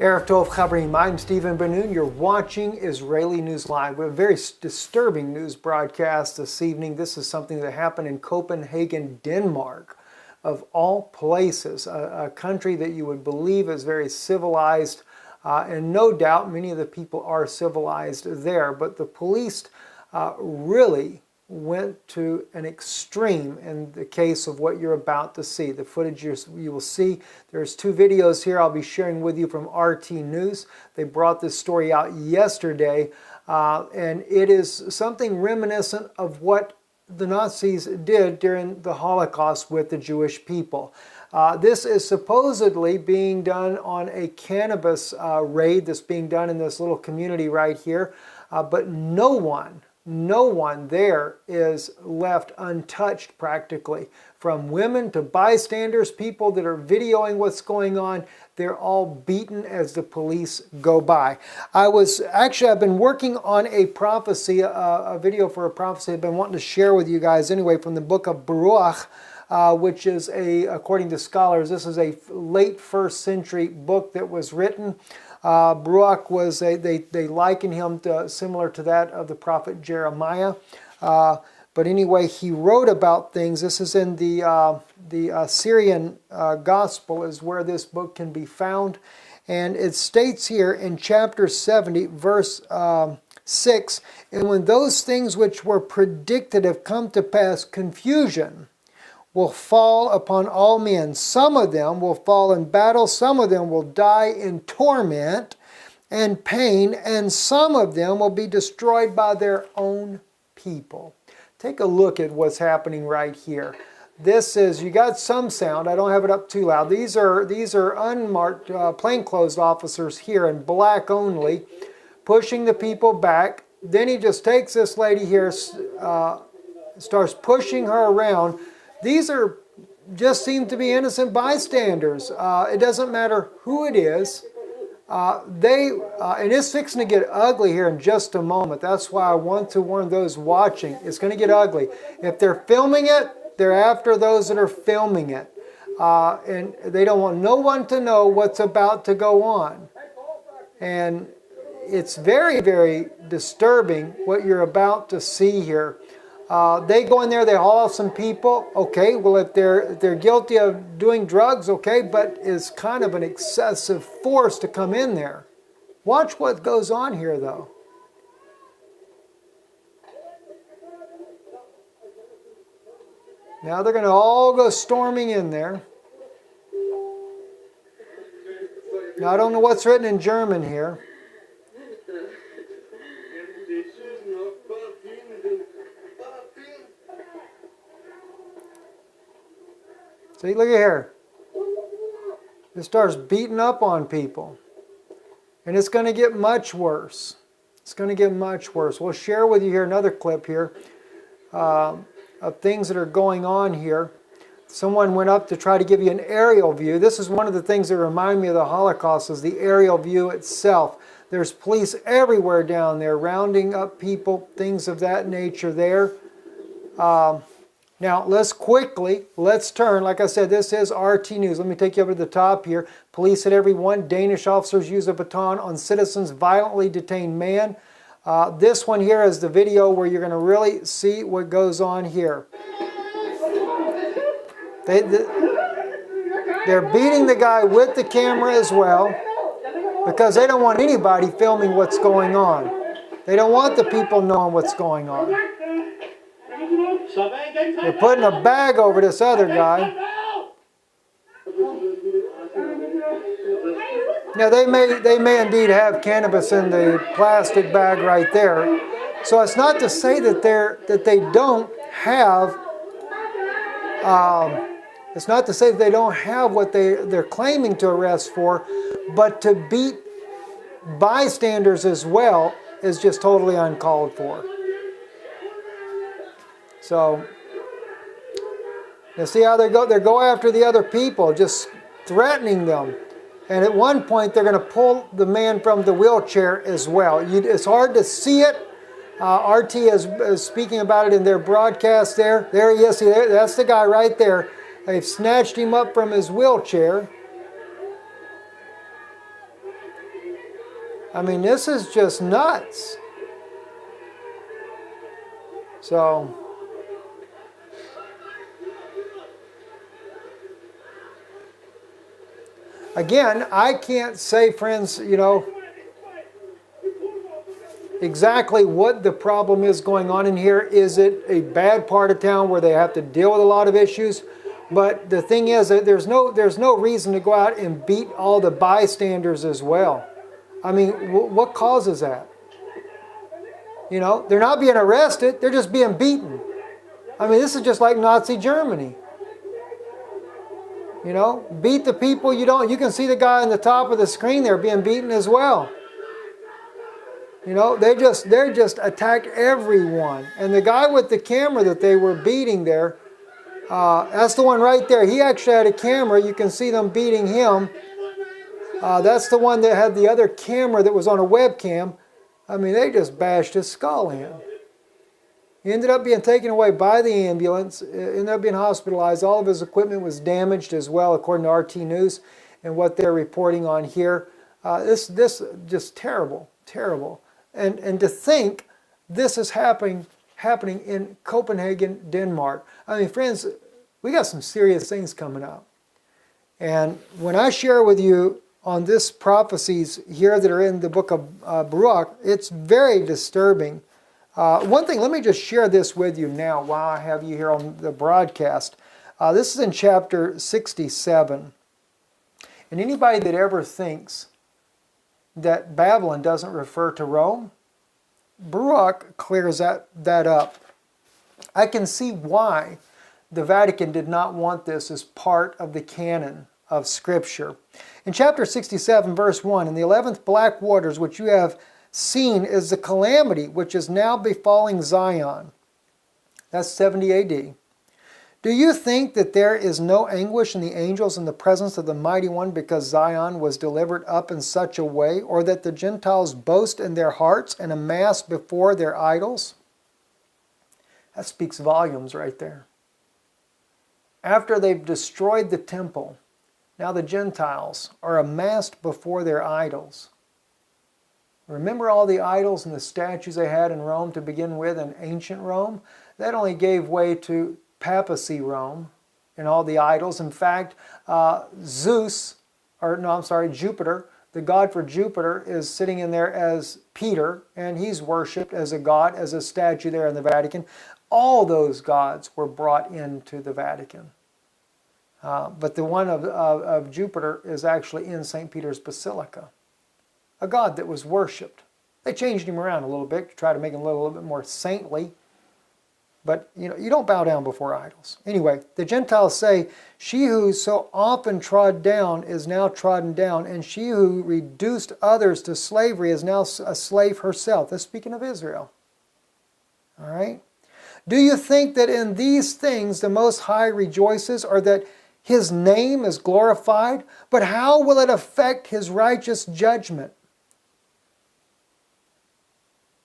Erev Tov Chabrim, I'm Stephen Ben-Nun. You're watching Israeli News Live. We have a very disturbing news broadcast this evening. This is something that happened in Copenhagen, Denmark, of all places, a country that you would believe is very civilized, and no doubt many of the people are civilized there, but the police really went to an extreme in the case of what you're about to see. The footage you will see, there's two videos here I'll be sharing with you from RT News. They brought this story out yesterday, and it is something reminiscent of what the Nazis did during the Holocaust with the Jewish people. This is supposedly being done on a cannabis raid that's being done in this little community right here, but no one there is left untouched practically. From women to bystanders, people that are videoing what's going on, they're all beaten as the police go by. I've been working on a prophecy, a video for a prophecy I've been wanting to share with you guys anyway from the book of Baruch, which is according to scholars, this is a late 1st century book that was written. Baruch was, they liken him to, similar to that of the prophet Jeremiah. But anyway, he wrote about things. This is in the Syrian Gospel is where this book can be found. And it states here in chapter 70, verse 6, "And when those things which were predicted have come to pass, confusion will fall upon all men. Some of them will fall in battle, some of them will die in torment and pain, and some of them will be destroyed by their own people." Take a look at what's happening right here. This is, you got some sound, I don't have it up too loud. These are unmarked plainclothes officers here in black only, pushing the people back. Then he just takes this lady here, starts pushing her around. These are just seem to be innocent bystanders. It doesn't matter who it is. And it's fixing to get ugly here in just a moment. That's why I want to warn those watching. It's going to get ugly. If they're filming it, they're after those that are filming it. And they don't want no one to know what's about to go on. And it's very, very disturbing what you're about to see here. They go in there, they haul some people. Okay, well, if they're guilty of doing drugs, okay, but it's kind of an excessive force to come in there. Watch what goes on here, though. Now they're going to all go storming in there. Now I don't know what's written in German here. See, look at here. It starts beating up on people. And it's going to get much worse. It's going to get much worse. We'll share with you here another clip here of things that are going on here. Someone went up to try to give you an aerial view. This is one of the things that remind me of the Holocaust, is the aerial view itself. There's police everywhere down there, rounding up people, things of that nature there. Now, let's turn. Like I said, this is RT News. Let me take you over to the top here. Police hit everyone. Danish officers use a baton on citizens, violently detained man. This one here is the video where you're going to really see what goes on here. They're beating the guy with the camera as well because they don't want anybody filming what's going on. They don't want the people knowing what's going on. They're putting a bag over this other guy. Now they may indeed have cannabis in the plastic bag right there. So it's not to say that they don't have. It's not to say that they don't have what they're claiming to arrest for, but to beat bystanders as well is just totally uncalled for. So, you see how they go after the other people, just threatening them. And at one point, they're going to pull the man from the wheelchair as well. It's hard to see it. RT is speaking about it in their broadcast there. There he is. See, that's the guy right there. They've snatched him up from his wheelchair. I mean, this is just nuts. So, again, I can't say, friends, exactly what the problem is going on in here. Is it a bad part of town where they have to deal with a lot of issues? But the thing is that there's no reason to go out and beat all the bystanders as well. I mean, what causes that? They're not being arrested, they're just being beaten. I mean, this is just like Nazi Germany. Beat the people you don't. You can see the guy on the top of the screen there being beaten as well. They just attack everyone. And the guy with the camera that they were beating there, that's the one right there. He actually had a camera. You can see them beating him. That's the one that had the other camera that was on a webcam. I mean, they just bashed his skull in. He ended up being taken away by the ambulance, ended up being hospitalized. All of his equipment was damaged as well, according to RT News and what they're reporting on here. This just terrible, terrible. And to think this is happening in Copenhagen, Denmark. I mean, friends, we got some serious things coming up. And when I share with you on this prophecies here that are in the book of Baruch, it's very disturbing. One thing, let me just share this with you now while I have you here on the broadcast. This is in chapter 67. And anybody that ever thinks that Babylon doesn't refer to Rome, Baruch clears that up. I can see why the Vatican did not want this as part of the canon of Scripture. In chapter 67, verse 1, "In the 11th black waters which you have seen is the calamity which is now befalling Zion." That's 70 AD. "Do you think that there is no anguish in the angels in the presence of the Mighty One because Zion was delivered up in such a way, or that the Gentiles boast in their hearts and amass before their idols?" That speaks volumes right there. After they've destroyed the temple, now the Gentiles are amassed before their idols. Remember all the idols and the statues they had in Rome to begin with, in ancient Rome? That only gave way to papacy Rome and all the idols. In fact, Jupiter, the god for Jupiter, is sitting in there as Peter, and he's worshipped as a god, as a statue there in the Vatican. All those gods were brought into the Vatican. But the one of Jupiter is actually in St. Peter's Basilica, a god that was worshipped. They changed him around a little bit to try to make him a little bit more saintly. But you don't bow down before idols. Anyway, the Gentiles say, "She who so often trod down is now trodden down, and she who reduced others to slavery is now a slave herself." That's speaking of Israel. All right? "Do you think that in these things the Most High rejoices, or that His name is glorified? But how will it affect His righteous judgment?"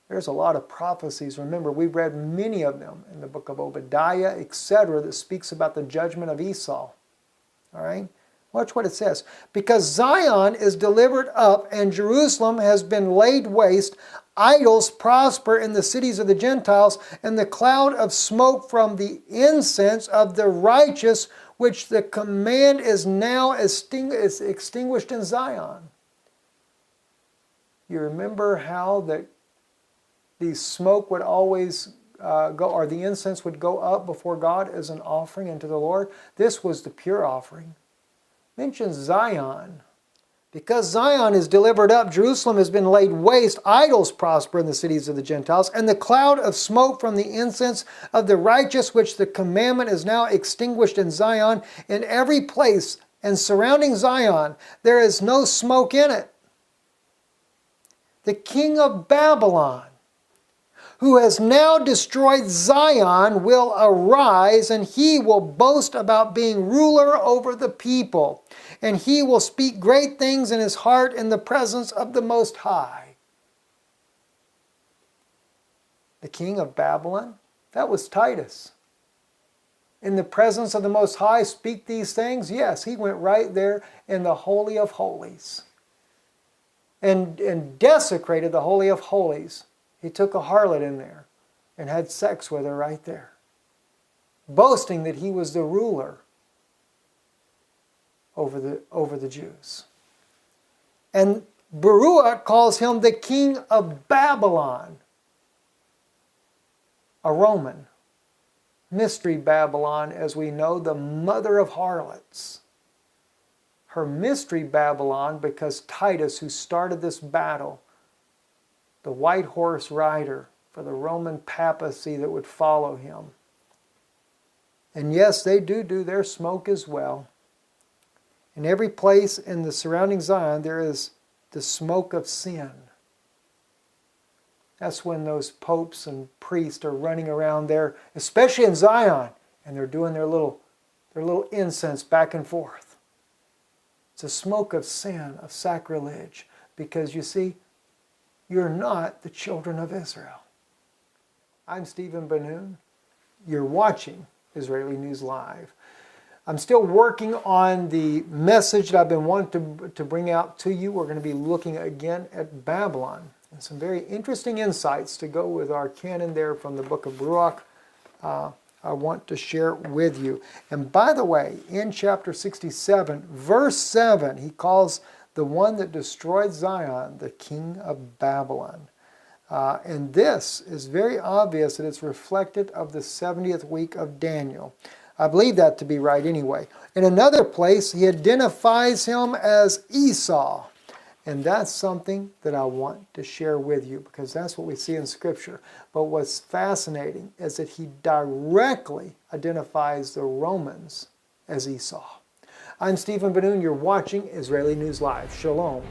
There's a lot of prophecies. Remember, we've read many of them in the book of Obadiah, etc., that speaks about the judgment of Esau. All right? Watch what it says. "Because Zion is delivered up and Jerusalem has been laid waste, idols prosper in the cities of the Gentiles, and the cloud of smoke from the incense of the righteous, which the command is now extinguished in Zion." You remember how that the smoke would always or the incense would go up before God as an offering unto the Lord? This was the pure offering. Mentions Zion. "Because Zion is delivered up, Jerusalem has been laid waste, idols prosper in the cities of the Gentiles, and the cloud of smoke from the incense of the righteous, which the commandment is now extinguished in Zion. In every place and surrounding Zion, there is no smoke in it. The king of Babylon, who has now destroyed Zion, will arise, and he will boast about being ruler over the people. And he will speak great things in his heart in the presence of the Most High." The king of Babylon? That was Titus. In the presence of the Most High, speak these things? Yes, he went right there in the Holy of Holies. and desecrated the Holy of Holies. He took a harlot in there and had sex with her right there, boasting that he was the ruler over the Jews. And Baruch calls him the king of Babylon, a Roman. Mystery Babylon, as we know, the mother of harlots. Her mystery Babylon because Titus, who started this battle, the white horse rider for the Roman papacy that would follow him. And yes, they do their smoke as well. In every place in the surrounding Zion, there is the smoke of sin. That's when those popes and priests are running around there, especially in Zion, and they're doing their little incense back and forth. It's a smoke of sin, of sacrilege, because you see, you're not the children of Israel. I'm Stephen Ben-Nun. You're watching Israeli News Live. I'm still working on the message that I've been wanting to bring out to you. We're going to be looking again at Babylon and some very interesting insights to go with our canon there from the book of Baruch. I want to share with you. And by the way, in chapter 67, verse 7, he calls the one that destroyed Zion the king of Babylon. And this is very obvious that it's reflected of the 70th week of Daniel. I believe that to be right anyway. In another place, he identifies him as Esau. And that's something that I want to share with you because that's what we see in Scripture. But what's fascinating is that he directly identifies the Romans as Esau. I'm Stephen Ben-Nun. You're watching Israeli News Live. Shalom.